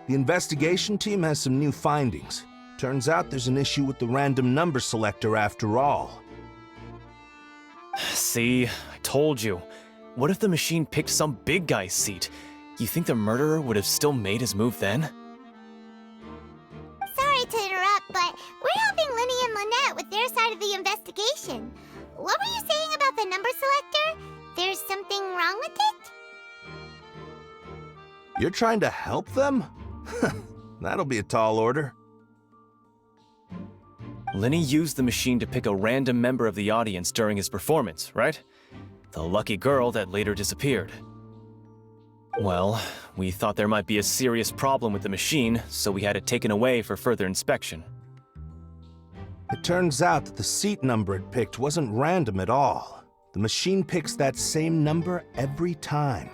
The investigation team has some new findings. Turns out there's an issue with the random number selector after all. See, I told you. What if the machine picked some big guy's seat? You think the murderer would have still made his move then? Sorry to interrupt, but we're helping Linny and Lynette with their side of the investigation. What were you saying about the number selector? There's something wrong with it? You're trying to help them? That'll be a tall order. Linny used the machine to pick a random member of the audience during his performance, right? The lucky girl that later disappeared. Well, we thought there might be a serious problem with the machine, so we had it taken away for further inspection. It turns out that the seat number it picked wasn't random at all. The machine picks that same number every time.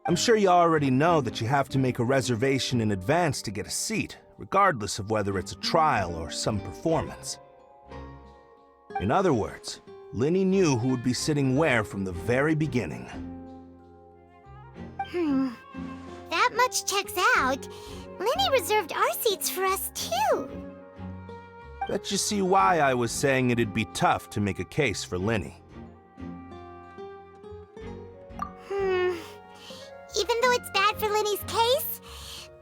I'm sure you already know that you have to make a reservation in advance to get a seat, regardless of whether it's a trial or some performance. In other words, Linny knew who would be sitting where from the very beginning. That much checks out. Linny reserved our seats for us, too. Bet you see why I was saying it'd be tough to make a case for Linny. Even though it's bad for Linny's case,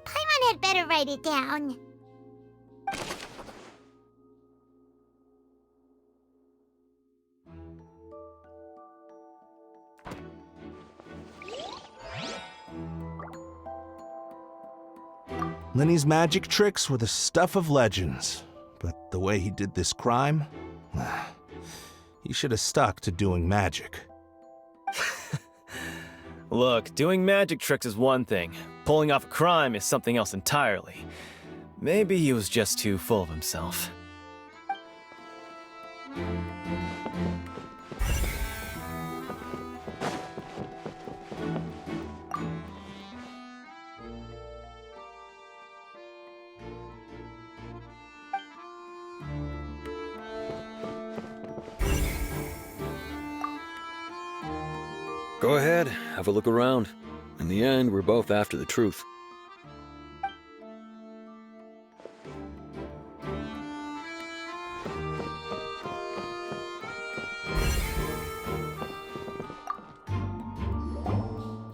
Paimon had better write it down. Linny's magic tricks were the stuff of legends, but the way he did this crime, he should have stuck to doing magic. Look, doing magic tricks is one thing. Pulling off a crime is something else entirely. Maybe he was just too full of himself. Go ahead, have a look around. In the end, we're both after the truth.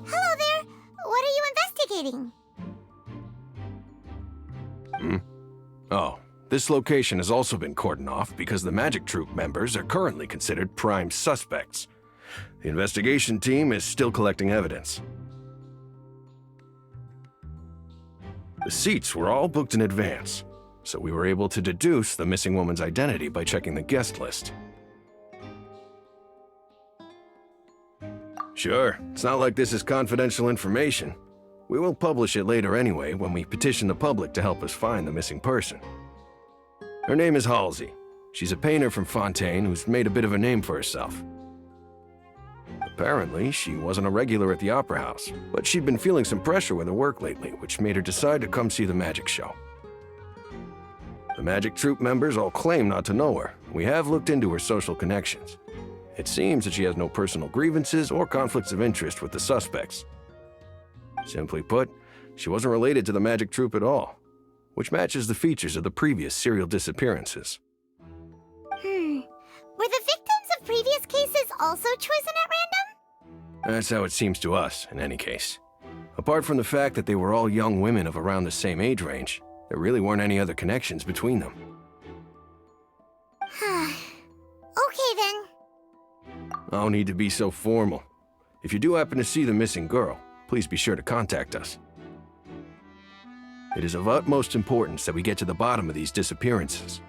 Hello there! What are you investigating? Oh, this location has also been cordoned off because the Magic Troupe members are currently considered prime suspects. The investigation team is still collecting evidence. The seats were all booked in advance, so we were able to deduce the missing woman's identity by checking the guest list. Sure, it's not like this is confidential information. We will publish it later anyway when we petition the public to help us find the missing person. Her name is Halsey. She's a painter from Fontaine who's made a bit of a name for herself. Apparently, she wasn't a regular at the Opera House, but she'd been feeling some pressure with her work lately, which made her decide to come see the magic show. The Magic Troupe members all claim not to know her. We have looked into her social connections. It seems that she has no personal grievances or conflicts of interest with the suspects. Simply put, she wasn't related to the Magic Troupe at all, which matches the features of the previous serial disappearances. Were the victims of previous cases also chosen at random? That's how it seems to us, in any case. Apart from the fact that they were all young women of around the same age range, there really weren't any other connections between them. Okay then. No need to be so formal. If you do happen to see the missing girl, please be sure to contact us. It is of utmost importance that we get to the bottom of these disappearances.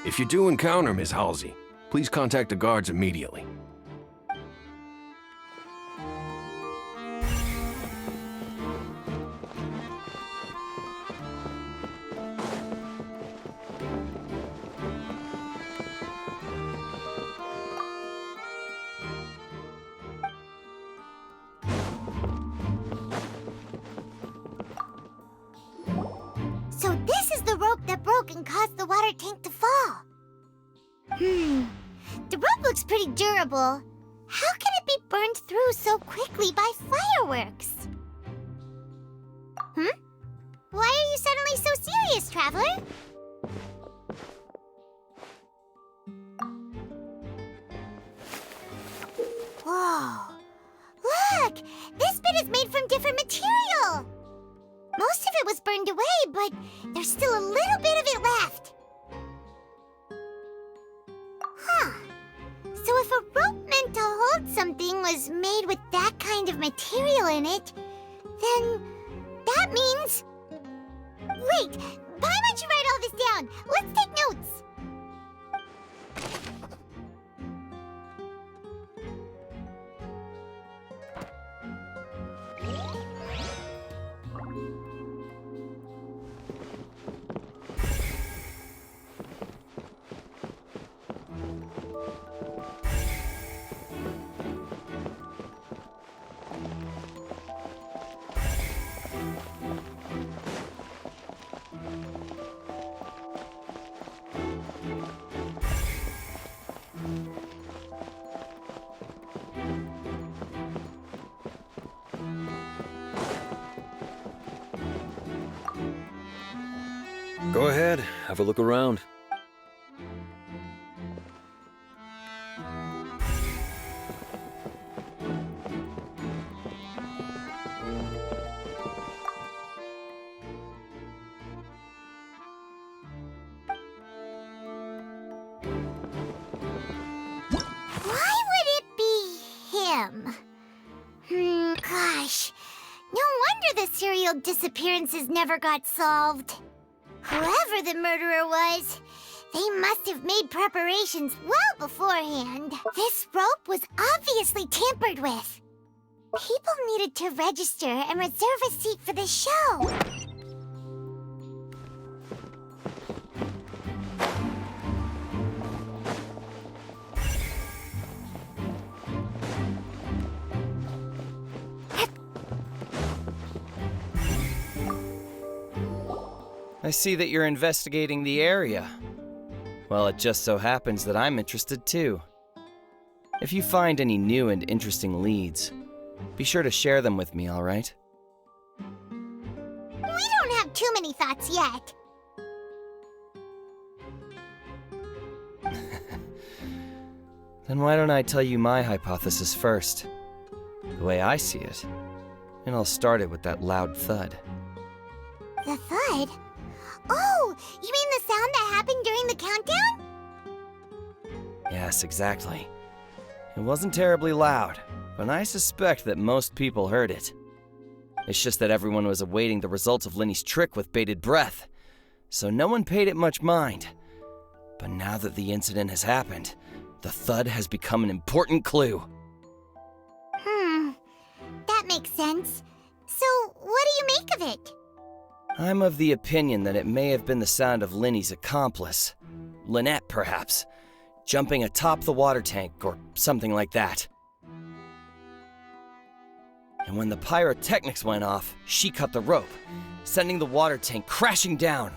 If you do encounter Ms. Halsey, please contact the guards immediately. So this is the rope tank to fall. The rope looks pretty durable. How can it be burned through so quickly by fireworks? Why are you suddenly so serious, Traveler? Whoa. Look! This bit is made from different material! Most of it was burned away, but there's still a little bit of it left. Huh. So if a rope meant to hold something was made with that kind of material in it, then that means... Wait, why don't you write all this down? Let's take notes. Go ahead, have a look around. Why would it be him? Gosh. No wonder the serial disappearances never got solved. Whoever the murderer was, they must have made preparations well beforehand. This rope was obviously tampered with. People needed to register and reserve a seat for the show. I see that you're investigating the area. Well, it just so happens that I'm interested too. If you find any new and interesting leads, be sure to share them with me, all right? We don't have too many thoughts yet. Then why don't I tell you my hypothesis first? The way I see it. And I'll start it with that loud thud. The thud? Oh, you mean the sound that happened during the countdown? Yes, exactly. It wasn't terribly loud, but I suspect that most people heard it. It's just that everyone was awaiting the results of Lini's trick with bated breath, so no one paid it much mind. But now that the incident has happened, the thud has become an important clue. That makes sense. So, what do you make of it? I'm of the opinion that it may have been the sound of Lini's accomplice, Lynette perhaps, jumping atop the water tank or something like that. And when the pyrotechnics went off, she cut the rope, sending the water tank crashing down.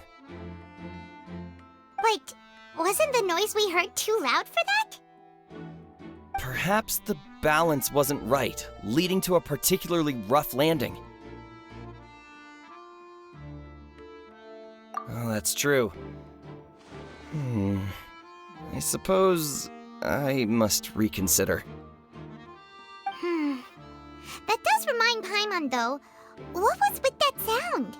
But wasn't the noise we heard too loud for that? Perhaps the balance wasn't right, leading to a particularly rough landing. Oh, that's true. I suppose I must reconsider. That does remind Paimon, though. What was with that sound?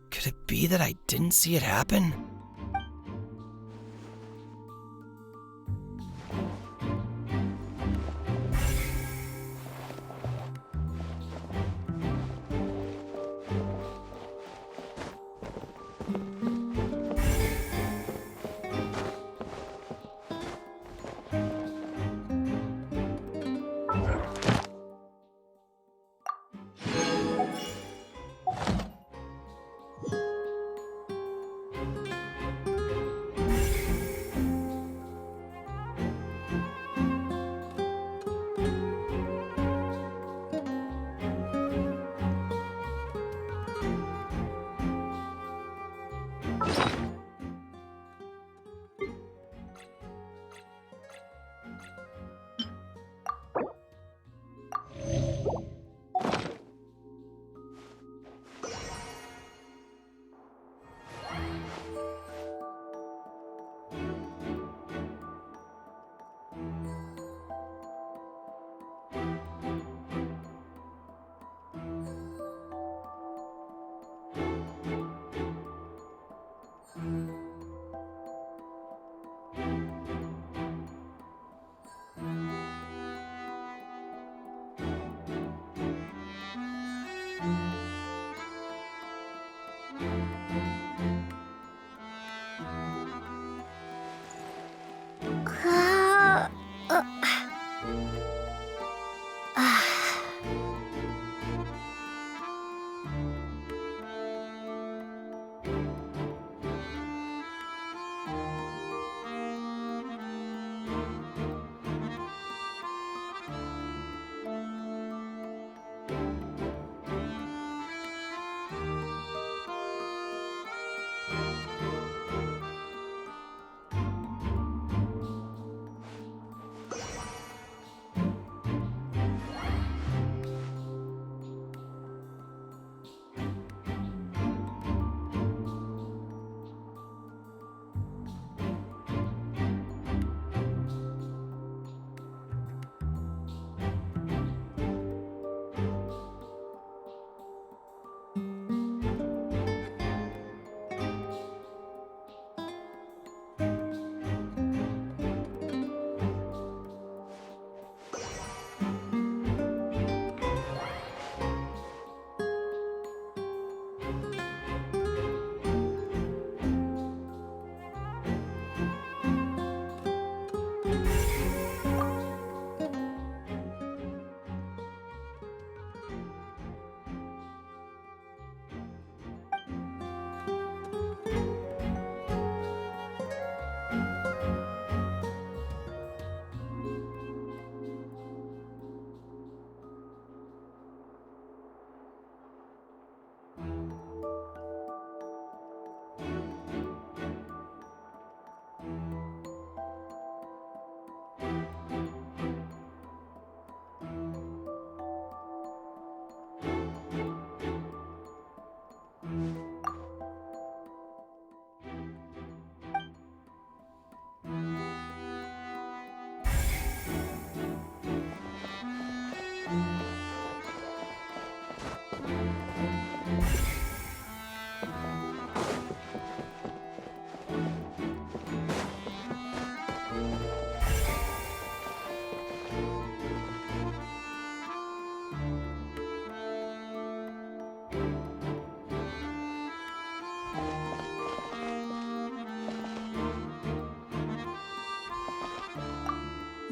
Could it be that I didn't see it happen?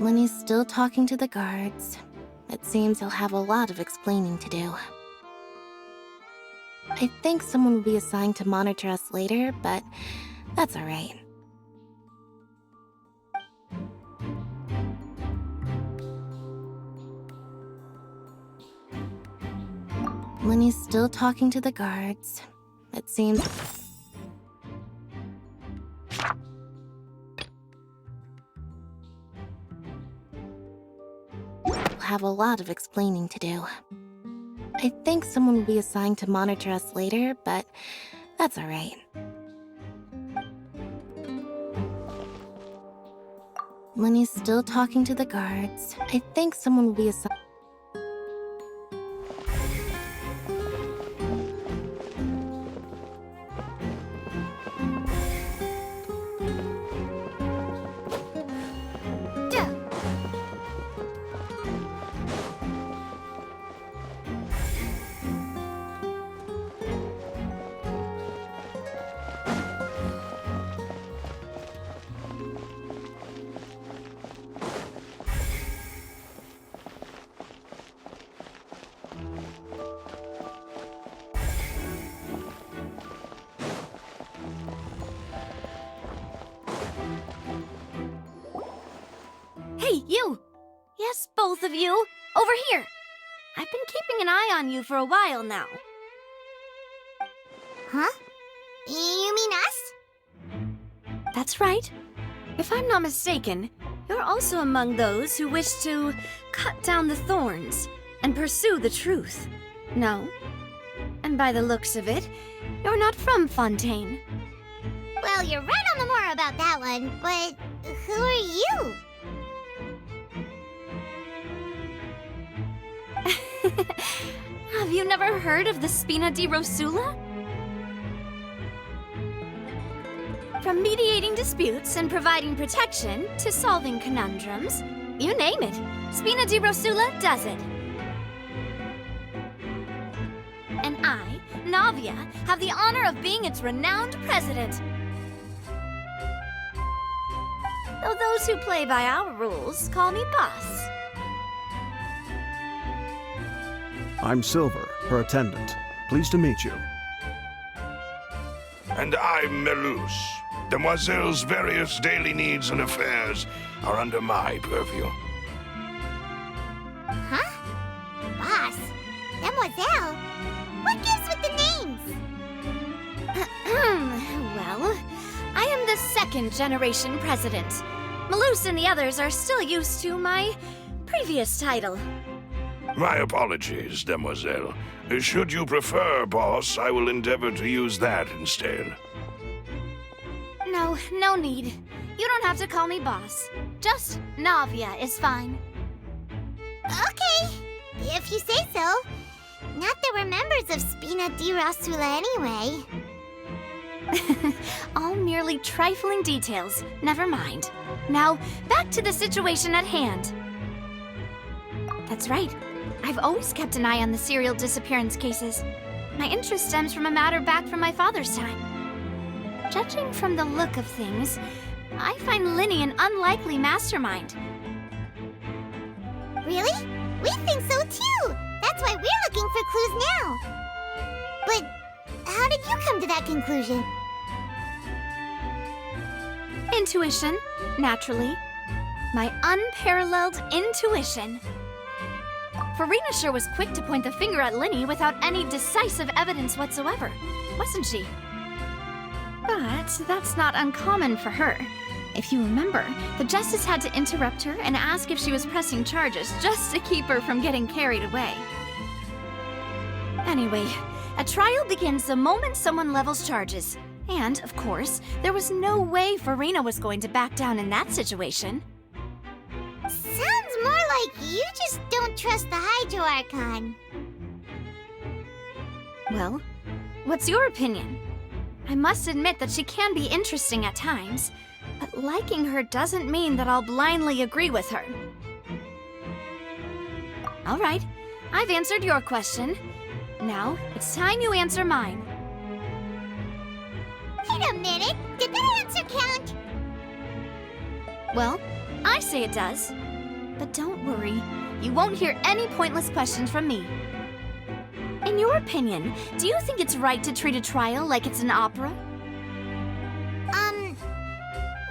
Lenny's still talking to the guards. It seems he'll have a lot of explaining to do. I think someone will be assigned to monitor us later, but that's alright. Lenny's still talking to the guards. It seems... have a lot of explaining to do. I think someone will be assigned to monitor us later, but that's alright. Lenny's still talking to the guards. I think someone will be assigned... Hey, you! Yes, both of you! Over here! I've been keeping an eye on you for a while now. Huh? You mean us? That's right. If I'm not mistaken, you're also among those who wish to cut down the thorns and pursue the truth. No? And by the looks of it, you're not from Fontaine. Well, you're right on the more about that one, but who are you? Have you never heard of the Spina di Rosula? From mediating disputes and providing protection to solving conundrums, you name it, Spina di Rosula does it. And I, Navia, have the honor of being its renowned president. Though those who play by our rules call me boss. I'm Silver, her attendant. Pleased to meet you. And I'm Melus. Demoiselle's various daily needs and affairs are under my purview. Huh? Boss? Demoiselle? What gives with the names? Well, I am the second generation president. Melus and the others are still used to my previous title. My apologies, Demoiselle. Should you prefer, boss, I will endeavor to use that instead. No need. You don't have to call me boss. Just Navia is fine. Okay, if you say so. Not that we're members of Spina di Rosula anyway. All merely trifling details. Never mind. Now, back to the situation at hand. That's right. I've always kept an eye on the serial disappearance cases. My interest stems from a matter back from my father's time. Judging from the look of things, I find Lini an unlikely mastermind. Really? We think so too! That's why we're looking for clues now. But how did you come to that conclusion? Intuition, naturally. My unparalleled intuition. Farina sure was quick to point the finger at Lini without any decisive evidence whatsoever, wasn't she? But that's not uncommon for her. If you remember, the justice had to interrupt her and ask if she was pressing charges just to keep her from getting carried away. Anyway, a trial begins the moment someone levels charges. And, of course, there was no way Farina was going to back down in that situation. Sounds more like you just don't trust the Hydro Archon. Well, what's your opinion? I must admit that she can be interesting at times, but liking her doesn't mean that I'll blindly agree with her. All right, I've answered your question. Now, it's time you answer mine. Wait a minute, did that answer count? Well, I say it does. But don't worry, you won't hear any pointless questions from me. In your opinion, do you think it's right to treat a trial like it's an opera?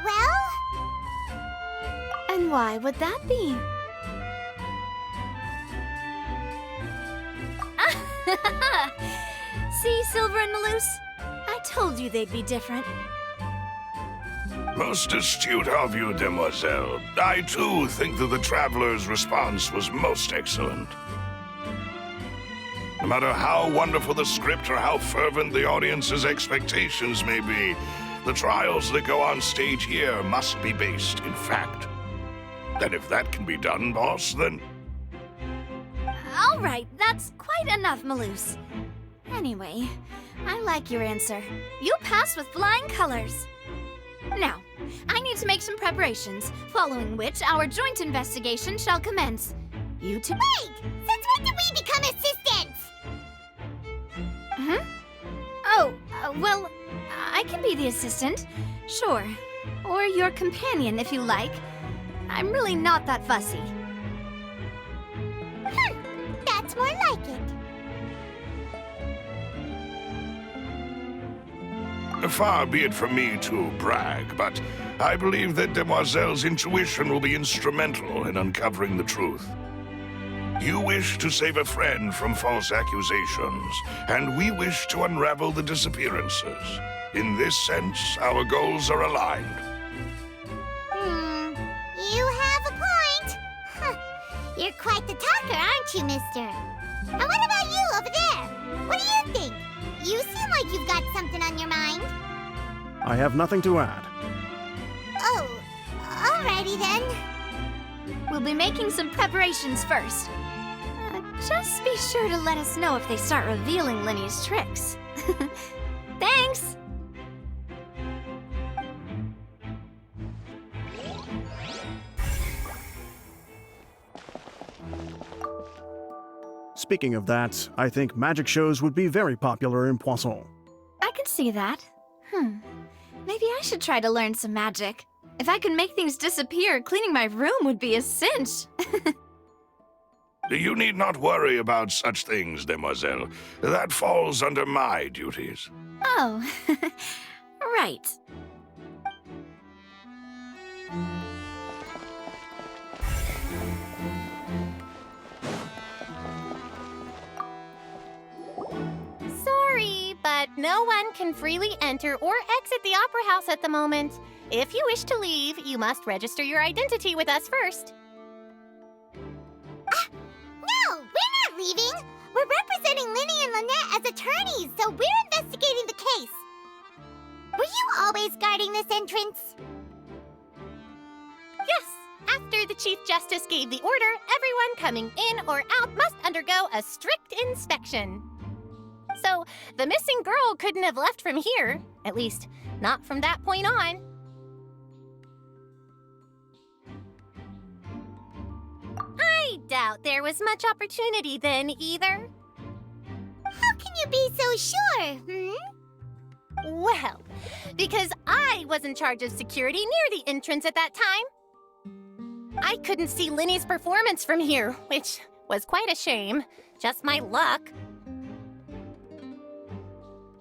Well? And why would that be? See, Silver and Maloose? I told you they'd be different. Most astute of you, demoiselle. I too think that the traveler's response was most excellent. No matter how wonderful the script or how fervent the audience's expectations may be, the trials that go on stage here must be based in fact. And if that can be done, boss, then... All right, that's quite enough, Maloose. Anyway, I like your answer. You passed with flying colors. Now, I need to make some preparations, following which our joint investigation shall commence. You two— Wait! Since when did we become assistants? Oh, well, I can be the assistant. Sure. Or your companion, if you like. I'm really not that fussy. That's more like it. Far be it from me to brag, but I believe that Demoiselle's intuition will be instrumental in uncovering the truth. You wish to save a friend from false accusations, and we wish to unravel the disappearances. In this sense, our goals are aligned. You have a point. You're quite the talker, aren't you, mister? And what about you over there? What do you think? You seem like you've got something on your mind. I have nothing to add. Oh, alrighty then. We'll be making some preparations first. Just be sure to let us know if they start revealing Lini's tricks. Thanks! Speaking of that, I think magic shows would be very popular in Poisson. I can see that. Maybe I should try to learn some magic. If I could make things disappear, cleaning my room would be a cinch. You need not worry about such things, demoiselle. That falls under my duties. Oh, right. Sorry, but no one can freely enter or exit the Opera House at the moment. If you wish to leave, you must register your identity with us first. No, we're not leaving. We're representing Lini and Lynette as attorneys, so we're investigating the case. Were you always guarding this entrance? Yes, after the Chief Justice gave the order, everyone coming in or out must undergo a strict inspection. So, the missing girl couldn't have left from here, at least not from that point on. I doubt there was much opportunity then, either. How can you be so sure, Well, because I was in charge of security near the entrance at that time. I couldn't see Lini's performance from here, which was quite a shame. Just my luck.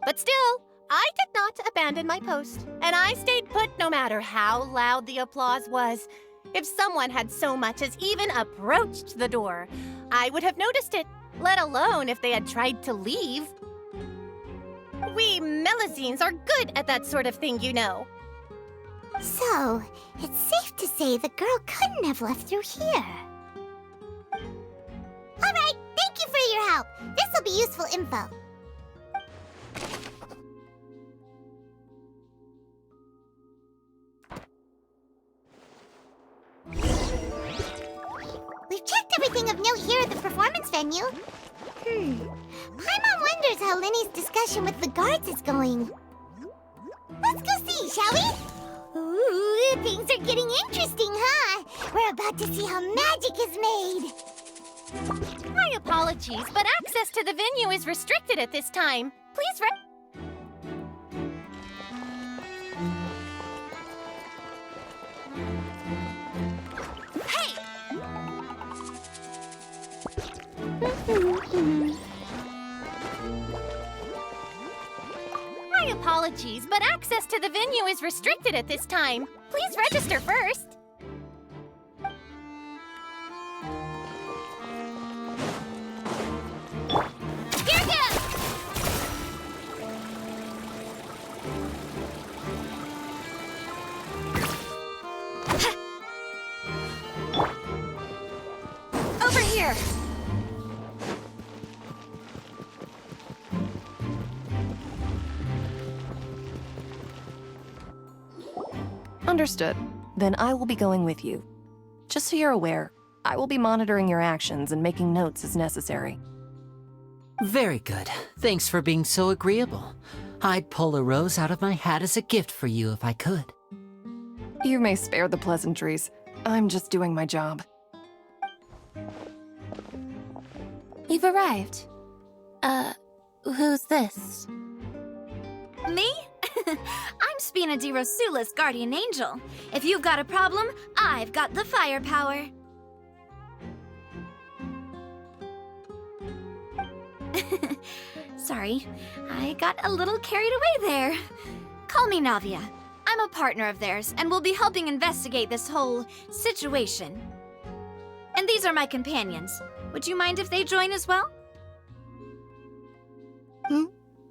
But still, I did not abandon my post, and I stayed put no matter how loud the applause was. If someone had so much as even approached the door, I would have noticed it, let alone if they had tried to leave. We Melusines are good at that sort of thing, you know. So, it's safe to say the girl couldn't have left through here. All right, thank you for your help. This will be useful info. We've checked everything of note here at the performance venue. Paimon wonders how Lini's discussion with the guards is going. Let's go see, shall we? Ooh, things are getting interesting, huh? We're about to see how magic is made. My apologies, but access to the venue is restricted at this time. Please Hey! apologies, but access to the venue is restricted at this time. Please register first. Here goes! Over here! Understood. Then I will be going with you. Just so you're aware, I will be monitoring your actions and making notes as necessary. Very good. Thanks for being so agreeable. I'd pull a rose out of my hat as a gift for you if I could. You may spare the pleasantries. I'm just doing my job. You've arrived. Who's this? Me? I'm Spina di Rosula's guardian angel. If you've got a problem, I've got the firepower. Sorry, I got a little carried away there. Call me Navia. I'm a partner of theirs, and will be helping investigate this whole situation. And these are my companions. Would you mind if they join as well?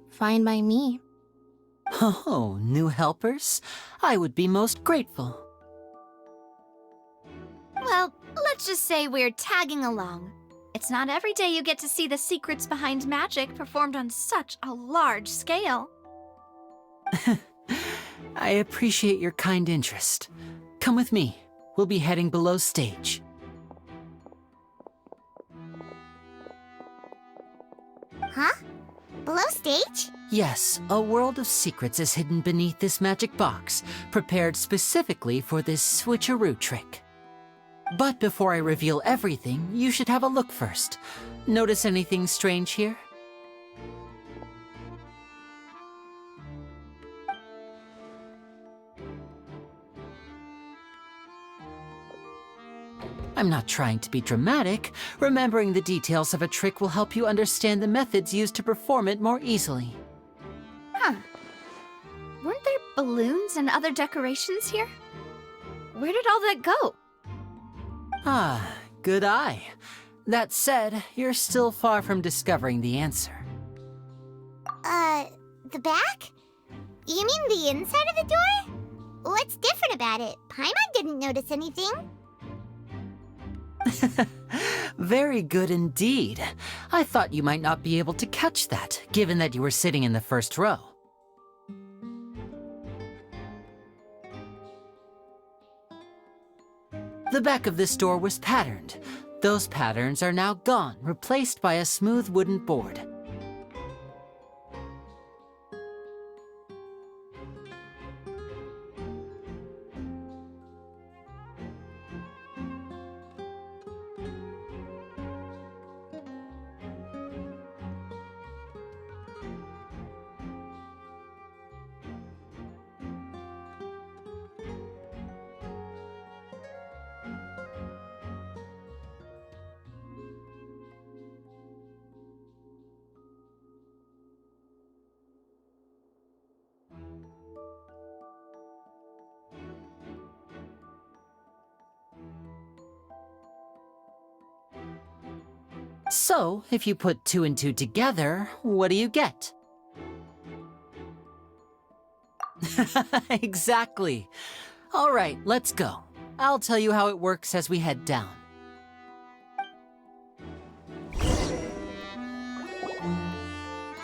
Fine by me. Oh, new helpers? I would be most grateful. Well, let's just say we're tagging along. It's not every day you get to see the secrets behind magic performed on such a large scale. I appreciate your kind interest. Come with me. We'll be heading below stage. Huh? Below stage? Yes, a world of secrets is hidden beneath this magic box, prepared specifically for this switcheroo trick. But before I reveal everything, you should have a look first. Notice anything strange here? I'm not trying to be dramatic. Remembering the details of a trick will help you understand the methods used to perform it more easily. Huh. Weren't there balloons and other decorations here? Where did all that go? Ah, good eye. That said, you're still far from discovering the answer. The back? You mean the inside of the door? What's different about it? Paimon didn't notice anything. Very good indeed. I thought you might not be able to catch that, given that you were sitting in the first row. The back of this door was patterned. Those patterns are now gone, replaced by a smooth wooden board. So, if you put 2 and 2 together, what do you get? Exactly. All right, let's go. I'll tell you how it works as we head down.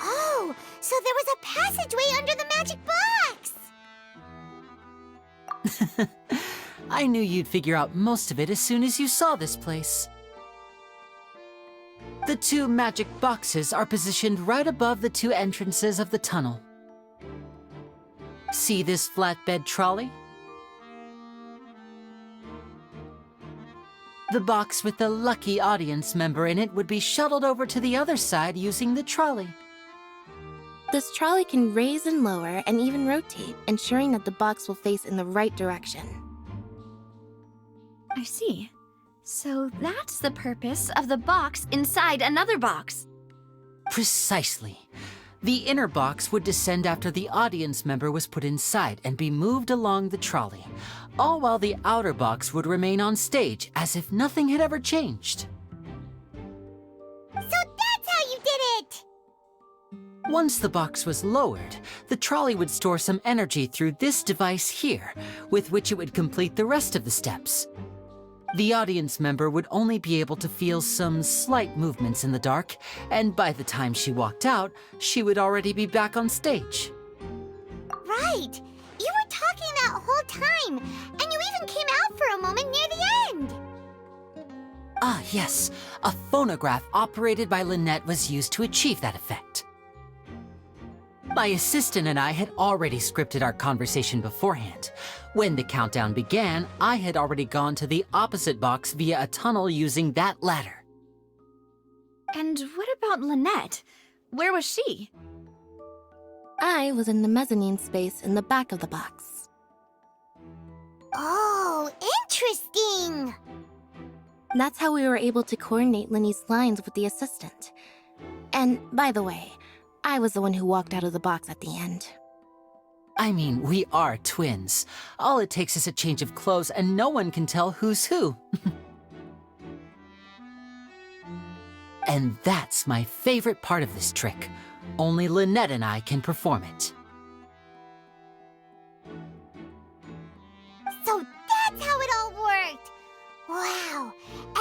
Oh, so there was a passageway under the magic box! I knew you'd figure out most of it as soon as you saw this place. The 2 magic boxes are positioned right above the 2 entrances of the tunnel. See this flatbed trolley? The box with the lucky audience member in it would be shuttled over to the other side using the trolley. This trolley can raise and lower and even rotate, ensuring that the box will face in the right direction. I see. So that's the purpose of the box inside another box. Precisely. The inner box would descend after the audience member was put inside and be moved along the trolley, all while the outer box would remain on stage as if nothing had ever changed. So that's how you did it! Once the box was lowered, the trolley would store some energy through this device here, with which it would complete the rest of the steps. The audience member would only be able to feel some slight movements in the dark, and by the time she walked out, she would already be back on stage. Right! You were talking that whole time, and you even came out for a moment near the end! Ah, yes. A phonograph operated by Lynette was used to achieve that effect. My assistant and I had already scripted our conversation beforehand. When the countdown began, I had already gone to the opposite box via a tunnel using that ladder. And what about Lynette? Where was she? I was in the mezzanine space in the back of the box. Oh, interesting! That's how we were able to coordinate Linny's lines with the assistant. And, by the way, I was the one who walked out of the box at the end. I mean, we are twins. All it takes is a change of clothes and no one can tell who's who. And that's my favorite part of this trick. Only Lynette and I can perform it. So that's how it all worked! Wow,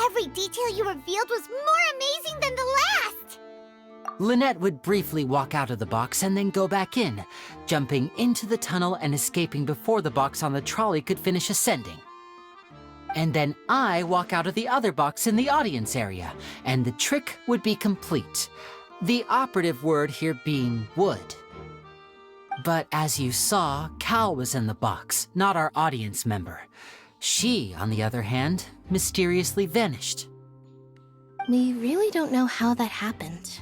every detail you revealed was more amazing than the last! Lynette would briefly walk out of the box and then go back in, jumping into the tunnel and escaping before the box on the trolley could finish ascending. And then I walk out of the other box in the audience area, and the trick would be complete. The operative word here being would. But as you saw, Cal was in the box, not our audience member. She, on the other hand, mysteriously vanished. We really don't know how that happened.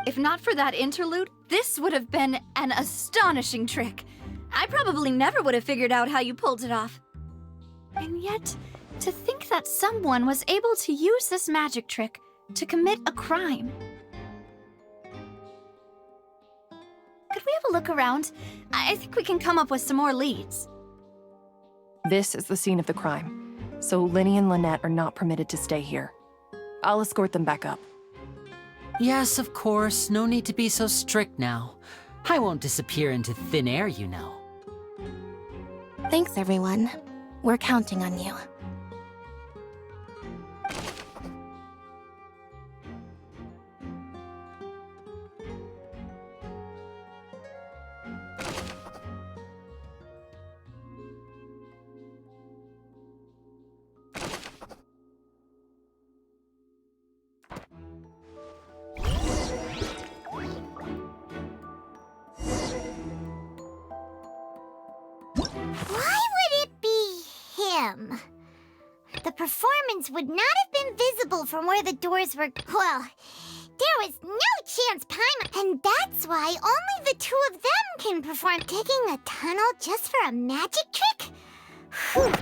If not for that interlude, this would have been an astonishing trick. I probably never would have figured out how you pulled it off. And yet, to think that someone was able to use this magic trick to commit a crime. Could we have a look around? I think we can come up with some more leads. This is the scene of the crime, so Linny and Lynette are not permitted to stay here. I'll escort them back up. Yes, of course. No need to be so strict now. I won't disappear into thin air, you know. Thanks, everyone. We're counting on you. The performance would not have been visible from where the doors were. Well, there was no chance Paimon. And that's why only the two of them can perform. Digging a tunnel just for a magic trick? Whew.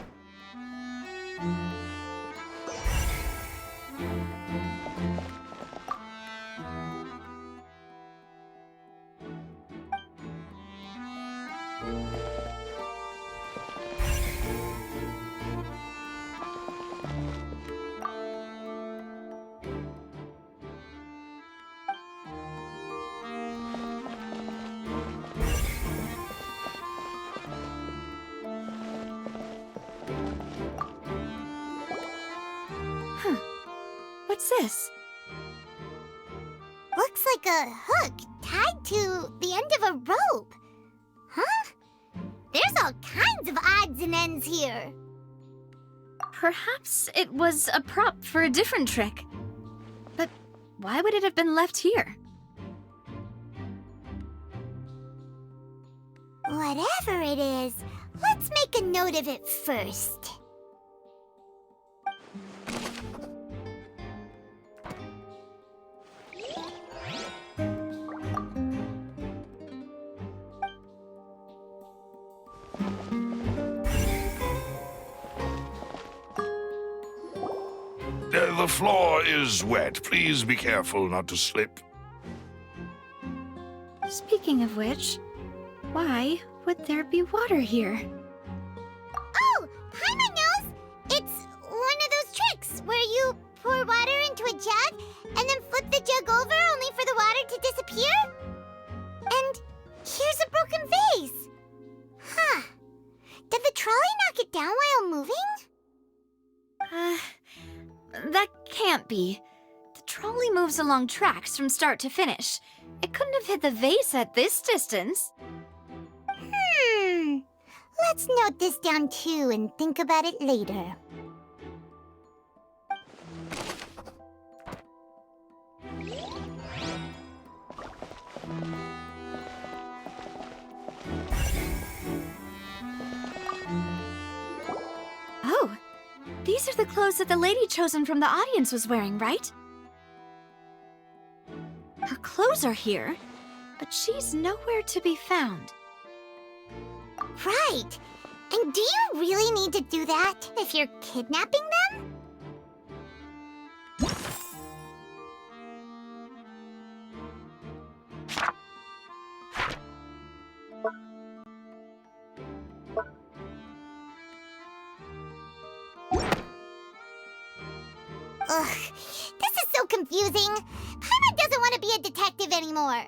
What's this? Looks like a hook tied to the end of a rope. Huh? There's all kinds of odds and ends here. Perhaps it was a prop for a different trick. But why would it have been left here? Whatever it is, let's make a note of it first. The floor is wet. Please be careful not to slip. Speaking of which, why would there be water here? Oh, Paimon knows! It's one of those tricks where you pour water into a jug and then flip the jug over only for the water to disappear? And here's a broken vase! Huh. Did the trolley knock it down while moving? That can't be. The trolley moves along tracks from start to finish. It couldn't have hit the vase at this distance. Let's note this down too and think about it later. Oh, these are the clothes that the lady chosen from the audience was wearing, right? Her clothes are here, but she's nowhere to be found. Right. And do you really need to do that if you're kidnapping them? Ugh, this is so confusing. Paimon doesn't want to be a detective anymore.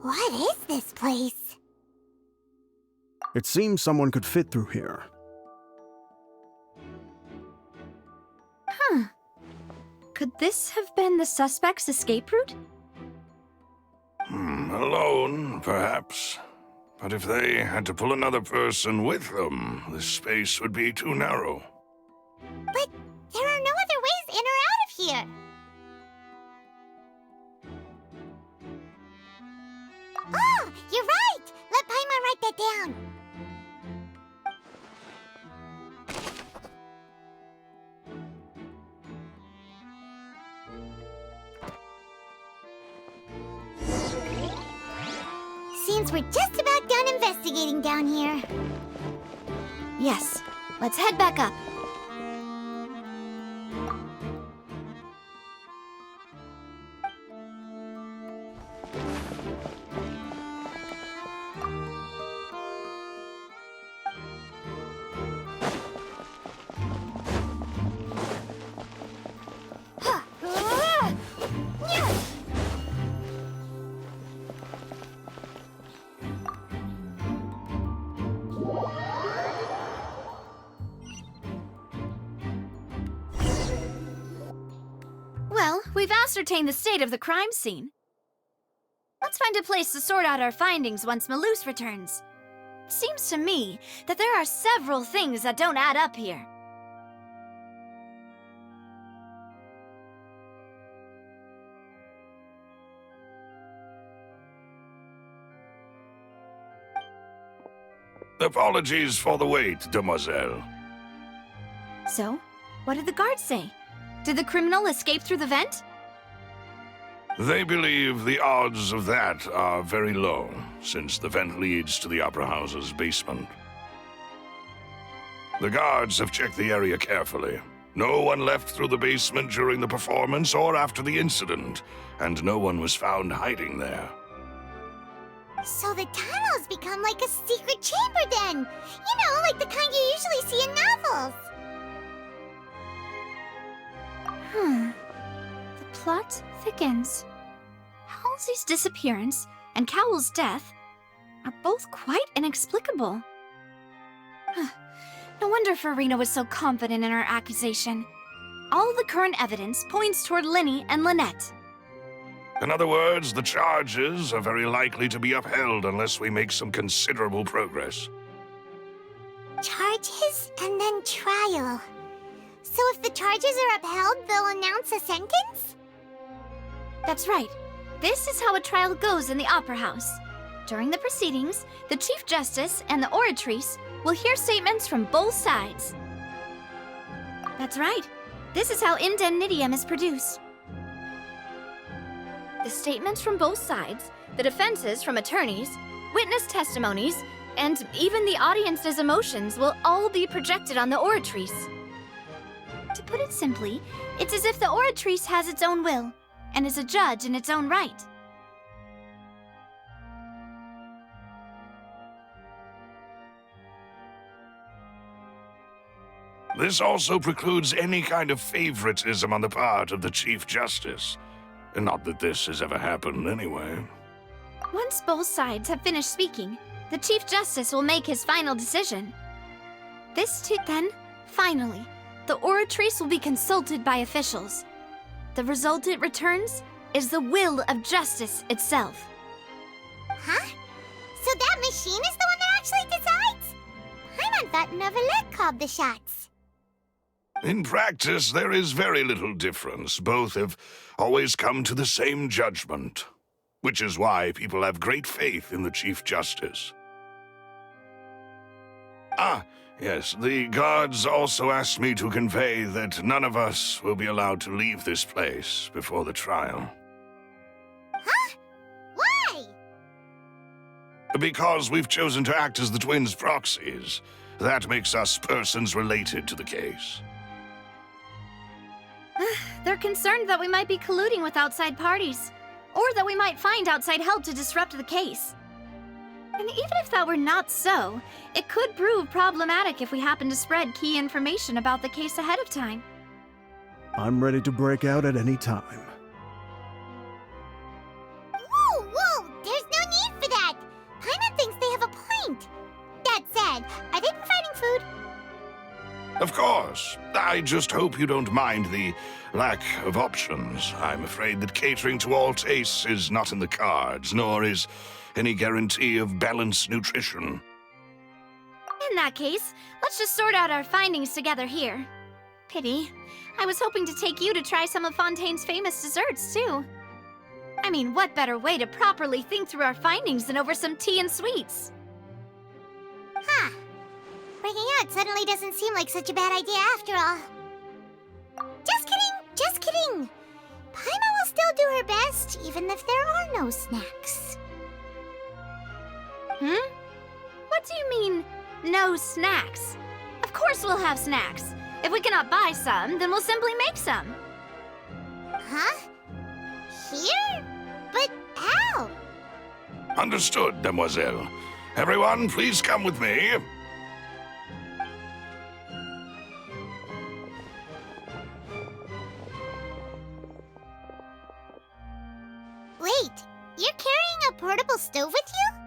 What is this place? It seems someone could fit through here. Huh. Could this have been the suspect's escape route? Alone, perhaps. But if they had to pull another person with them, the space would be too narrow. But there are no other ways in or out of here. Oh, you're right! Let Paimon write that down. Seems we're just about done investigating down here. Yes. Let's head back up. Well, we've ascertained the state of the crime scene. Let's find a place to sort out our findings once Malus returns. It seems to me that there are several things that don't add up here. Apologies for the wait, demoiselle. So, what did the guards say? Did the criminal escape through the vent? They believe the odds of that are very low, since the vent leads to the Opera House's basement. The guards have checked the area carefully. No one left through the basement during the performance or after the incident, and no one was found hiding there. So the tunnels become like a secret chamber then! You know, like the kind you usually see in novels! The plot thickens. How Halsey's disappearance and Cowell's death are both quite inexplicable. No wonder Farina was so confident in her accusation. All the current evidence points toward Lini and Lynette. In other words, the charges are very likely to be upheld unless we make some considerable progress. Charges and then trial. So if the charges are upheld, they'll announce a sentence? That's right. This is how a trial goes in the Opera House. During the proceedings, the Chief Justice and the oratrice will hear statements from both sides. That's right. This is how indemnitium is produced. The statements from both sides, the defenses from attorneys, witness testimonies, and even the audience's emotions will all be projected on the oratrice. To put it simply, it's as if the oratrice has its own will and is a judge in its own right. This also precludes any kind of favoritism on the part of the Chief Justice. Not that this has ever happened anyway. Once both sides have finished speaking, the Chief Justice will make his final decision. Then, finally, the oratrice will be consulted by officials. The result it returns is the will of justice itself. Huh? So that machine is the one that actually decides? Paimon thought Novelet called the shots. In practice, there is very little difference. Both have always come to the same judgment, which is why people have great faith in the Chief Justice. Yes, the guards also asked me to convey that none of us will be allowed to leave this place before the trial. Huh? Why? Because we've chosen to act as the twins' proxies. That makes us persons related to the case. They're concerned that we might be colluding with outside parties, or that we might find outside help to disrupt the case. And even if that were not so, it could prove problematic if we happen to spread key information about the case ahead of time. I'm ready to break out at any time. Whoa! There's no need for that! Paimon thinks they have a point. That said, are they providing food? Of course. I just hope you don't mind the lack of options. I'm afraid that catering to all tastes is not in the cards, nor is any guarantee of balanced nutrition. In that case, let's just sort out our findings together here. Pity. I was hoping to take you to try some of Fontaine's famous desserts, too. I mean, what better way to properly think through our findings than over some tea and sweets? Huh. Breaking out suddenly doesn't seem like such a bad idea after all. Just kidding! Paimon will still do her best, even if there are no snacks. What do you mean, no snacks? Of course we'll have snacks. If we cannot buy some, then we'll simply make some. Huh? Here? But how? Understood, Demoiselle. Everyone, please come with me. Wait, you're carrying a portable stove with you?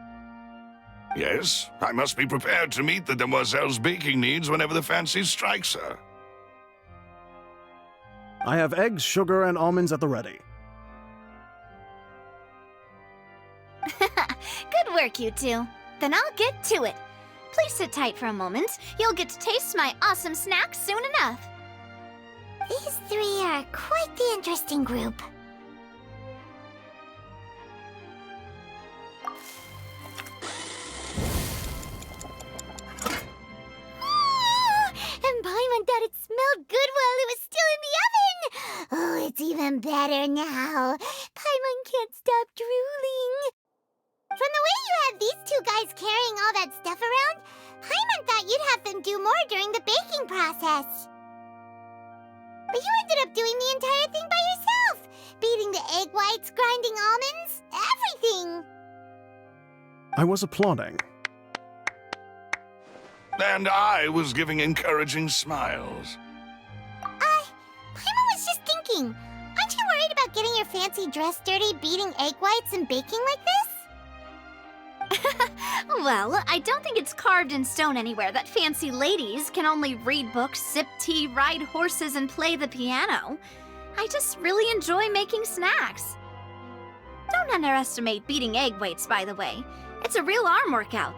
Yes, I must be prepared to meet the Demoiselle's baking needs whenever the fancy strikes her. I have eggs, sugar, and almonds at the ready. Good work, you two. Then I'll get to it. Please sit tight for a moment. You'll get to taste my awesome snacks soon enough. These three are quite the interesting group. And Paimon thought it smelled good while it was still in the oven! Oh, it's even better now. Paimon can't stop drooling. From the way you had these two guys carrying all that stuff around, Paimon thought you'd have them do more during the baking process. But you ended up doing the entire thing by yourself! Beating the egg whites, grinding almonds, everything! I was applauding. And I was giving encouraging smiles. Paimon was just thinking, aren't you worried about about getting your fancy dress dirty, beating egg whites and baking like this? Well, I don't think it's carved in stone anywhere that fancy ladies can only read books, sip tea, ride horses, and play the piano. I just really enjoy making snacks. Don't underestimate beating egg whites, by the way. It's a real arm workout.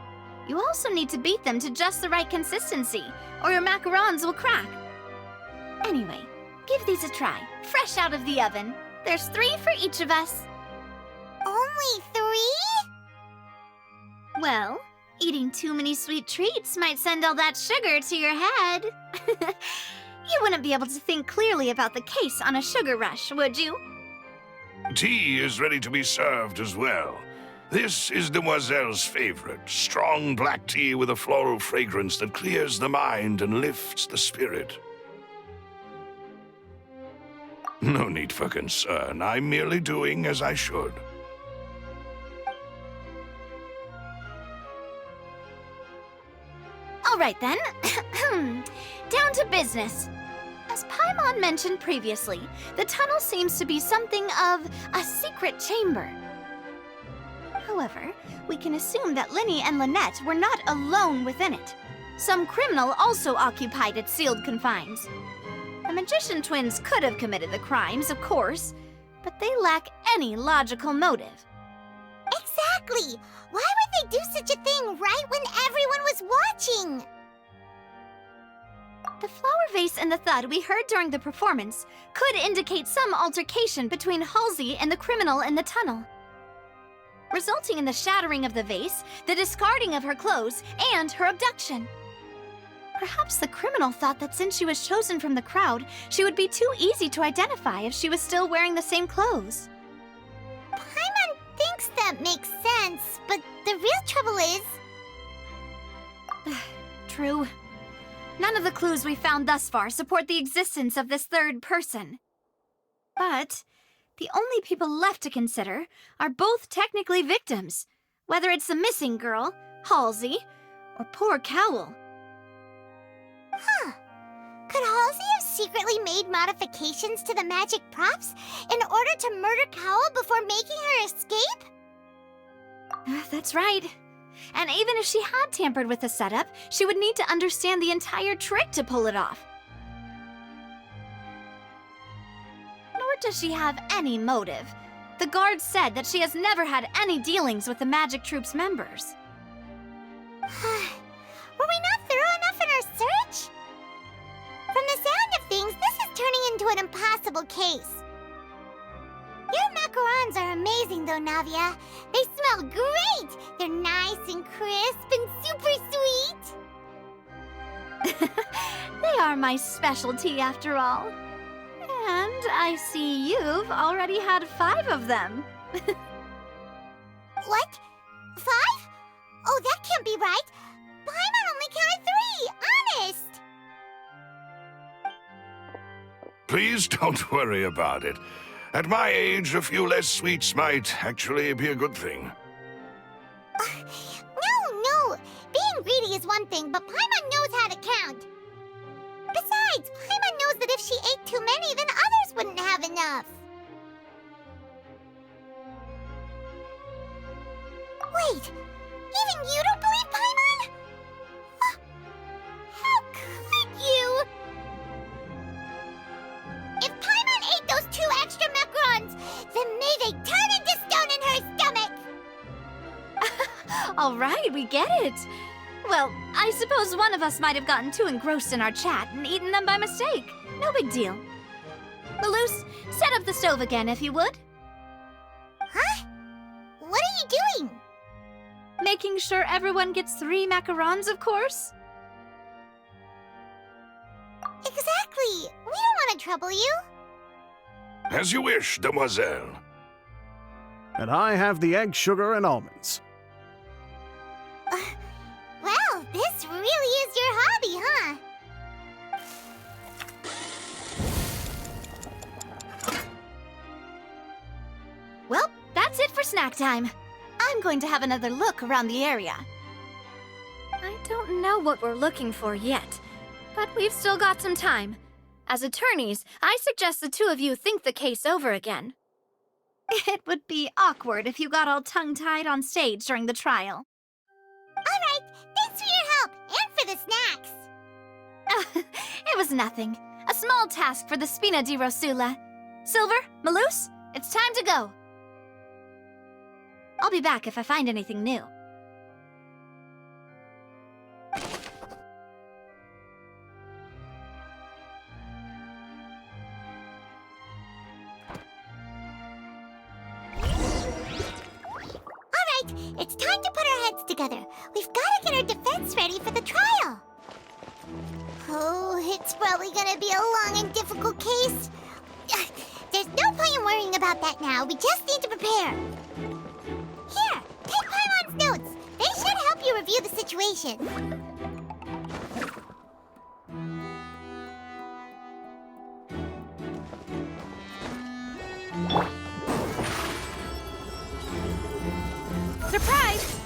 You also need to beat them to just the right consistency, or your macarons will crack. Anyway, give these a try, fresh out of the oven. There's 3 for each of us. Only 3? Well, eating too many sweet treats might send all that sugar to your head. You wouldn't be able to think clearly about the case on a sugar rush, would you? Tea is ready to be served as well. This is Demoiselle's favorite, strong black tea with a floral fragrance that clears the mind and lifts the spirit. No need for concern. I'm merely doing as I should. All right then. Down to business. As Paimon mentioned previously, the tunnel seems to be something of a secret chamber. However, we can assume that Lini and Lynette were not alone within it. Some criminal also occupied its sealed confines. The magician twins could have committed the crimes, of course, but they lack any logical motive. Exactly! Why would they do such a thing right when everyone was watching? The flower vase and the thud we heard during the performance could indicate some altercation between Halsey and the criminal in the tunnel, resulting in the shattering of the vase, the discarding of her clothes, and her abduction. Perhaps the criminal thought that since she was chosen from the crowd, she would be too easy to identify if she was still wearing the same clothes. Paimon thinks that makes sense, but the real trouble is... True. None of the clues we found thus far support the existence of this third person. But the only people left to consider are both technically victims, whether it's the missing girl, Halsey, or poor Cowell. Huh. Could Halsey have secretly made modifications to the magic props in order to murder Cowell before making her escape? That's right. And even if she had tampered with the setup, she would need to understand the entire trick to pull it off. Nor does she have any motive. The guards said that she has never had any dealings with the Magic Troop's members. Were we not thorough enough in our search? From the sound of things, this is turning into an impossible case. Your macarons are amazing though, Navia. They smell great! They're nice and crisp and super sweet! They are my specialty after all. And I see you've already had 5 of them. What? 5? Oh, that can't be right. Paimon only counted 3, honest! Please don't worry about it. At my age, a few less sweets might actually be a good thing. No. Being greedy is one thing, but Paimon knows how to count. Besides, Paimon knows that if she ate too many, then others wouldn't have enough. Wait, even you don't believe Paimon? How could you? If Paimon ate those 2 extra macarons, then may they turn into stone in her stomach! All right, we get it. Well, I suppose one of us might have gotten too engrossed in our chat and eaten them by mistake. No big deal. Maloose, set up the stove again if you would. Huh? What are you doing? Making sure everyone gets 3 macarons, of course. Exactly. We don't want to trouble you. As you wish, Demoiselle. And I have the egg, sugar, and almonds. Well, this really is your hobby, huh? Well, that's it for snack time. I'm going to have another look around the area. I don't know what we're looking for yet, but we've still got some time. As attorneys, I suggest the 2 of you think the case over again. It would be awkward if you got all tongue-tied on stage during the trial. Alright, thanks for your help, and for the snacks. It was nothing. A small task for the Spina di Rosula. Silver, Malus, it's time to go. I'll be back if I find anything new. It's time to put our heads together. We've got to get our defense ready for the trial. Oh, it's probably gonna be a long and difficult case. There's no point in worrying about that now. We just need to prepare. Here, take Paimon's notes. They should help you review the situation. Surprise!